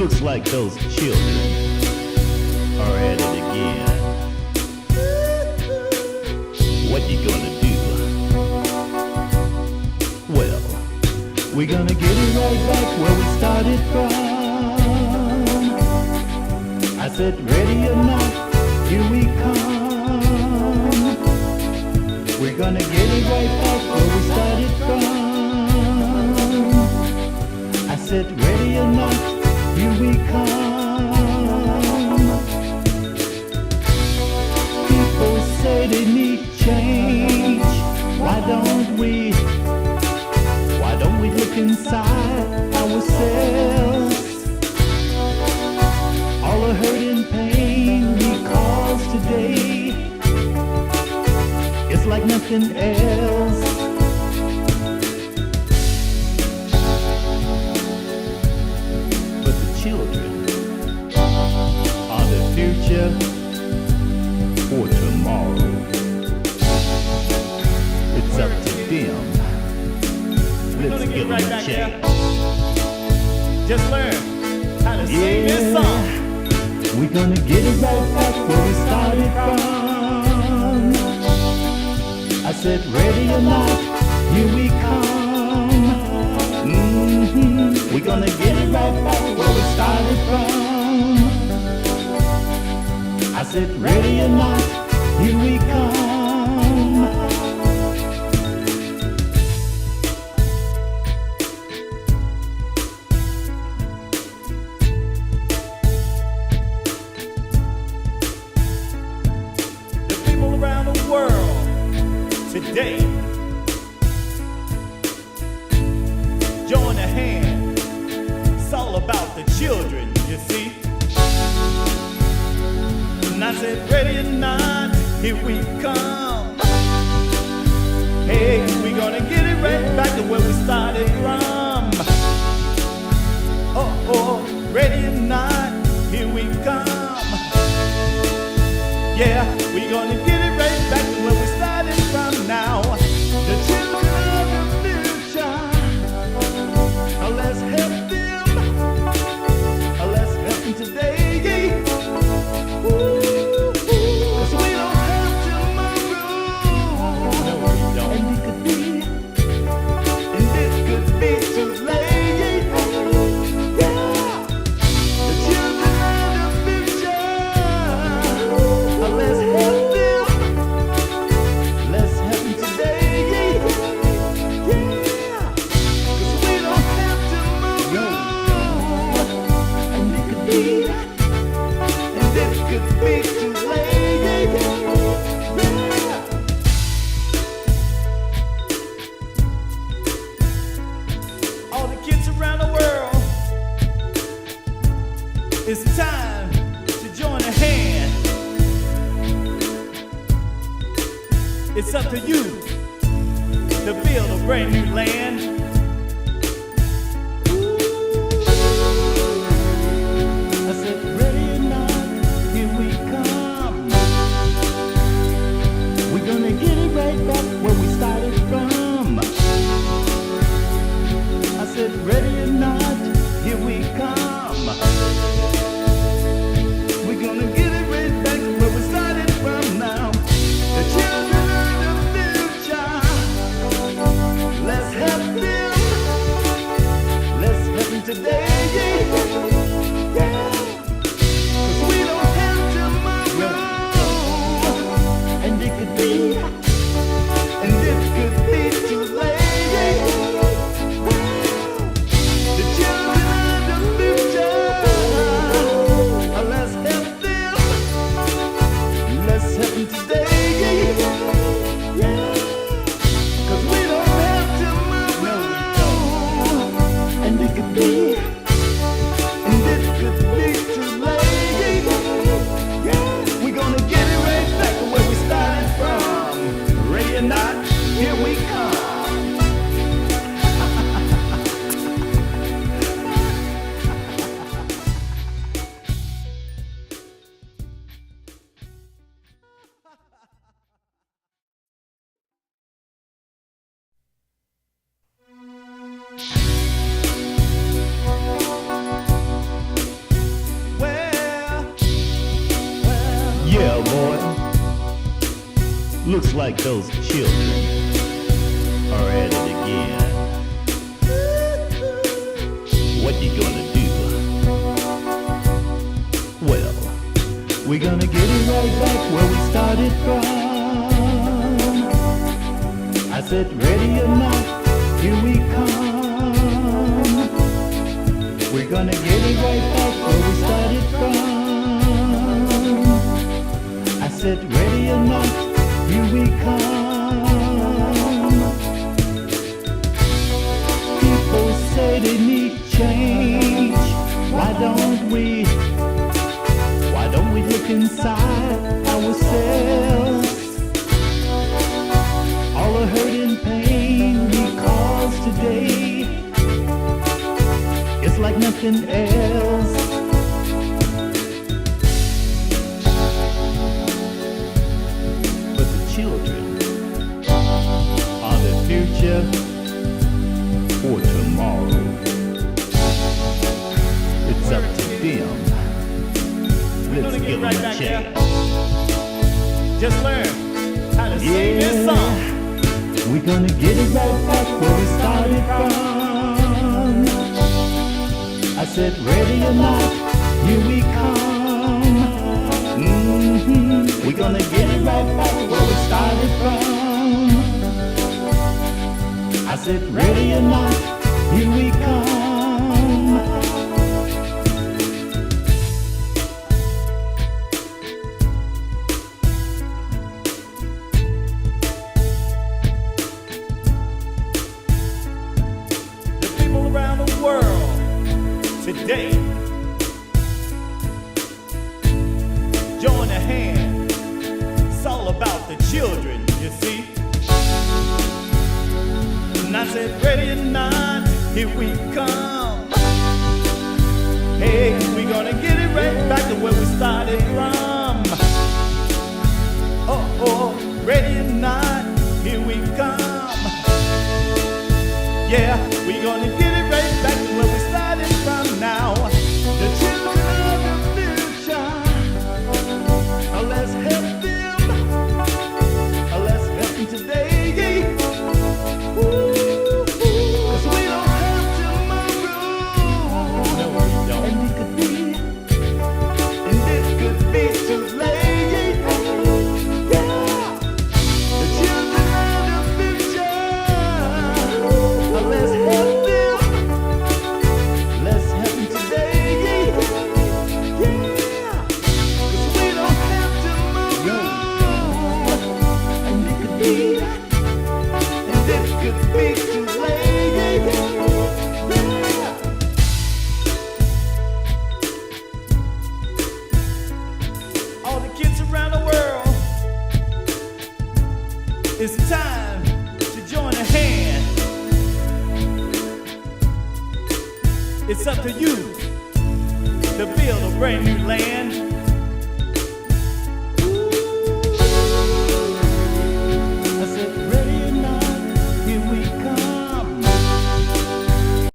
Looks like those children are at it again. What you gonna do? Well, we're gonna get it right back where we started from. I said, ready or not, here we come. We're gonna get it right back where we started from. I said, ready or not, here we come. People say they need change. Why don't we look inside ourselves? All the hurt and pain we cause today, it's like nothing else. But the children are the future for tomorrow. It's up to them. Let's give them a chance. Just learn how to sing this song. We're gonna get it right back where we started from. I said, ready or not, here we come. We're gonna get it right back where we started from. I said, ready or not, here we come. The people around the world today, join a hand. It's all about the children, you see. And I said, ready or not, here we come. Hey, we're gonna get it right back to where we started from. Oh, ready or not, here we come. Yeah, we're gonna get it right back to where we started from now. The children of the future, let's help them. Let's help them today. Cause we don't have tomorrow. No, we don't. And it could be, And this could be too late. Yeah. The children of the future, let's help them. Let's help them today. Yeah. Cause we don't have tomorrow. and it could be. And this could be too late. Yeah. All the kids around the world, it's time to join a hand. It's up to you to build a brand new land. I said, ready or not, here we come. We're gonna get it right back where we started from. I said, ready or not, here we come. We're gonna get it right back to where we started from now. The children of the future, let's help them. Looks like those children are at it again. What you gonna do? Well, we're gonna get it right back where we started from. I said, ready or not, here we come. We're gonna get it right back where we started from. I said, ready or not, here we come. People say they need change. Why don't we look inside ourselves? All the hurt and pain we cause today, it's like nothing else. But the children are the future for tomorrow. It's up to them. Let's give them a chance. Just learn how to sing this song. We're gonna get it right back where we started from. I said, ready or not, here we come. We're gonna get it right back where we started from. I said, ready or not, here we come. Today, join a hand. It's all about the children, you see. And I said, ready or not, here we come. Hey, we're gonna get it right back to where we started from. Oh, ready or not, here we come. Yeah, we're gonna get it right back to where we started from now. The children of the future, let's help them. Let's help them today. Ooh, 'cause we don't have tomorrow. No, we don't. And it could be too late. Yeah, the children of the future, let's help them. Let's help them today. Yeah, 'cause we don't have tomorrow. And it could be too late. Yeah. All the kids around the world, it's time to join a hand. It's up to you to build a brand new land.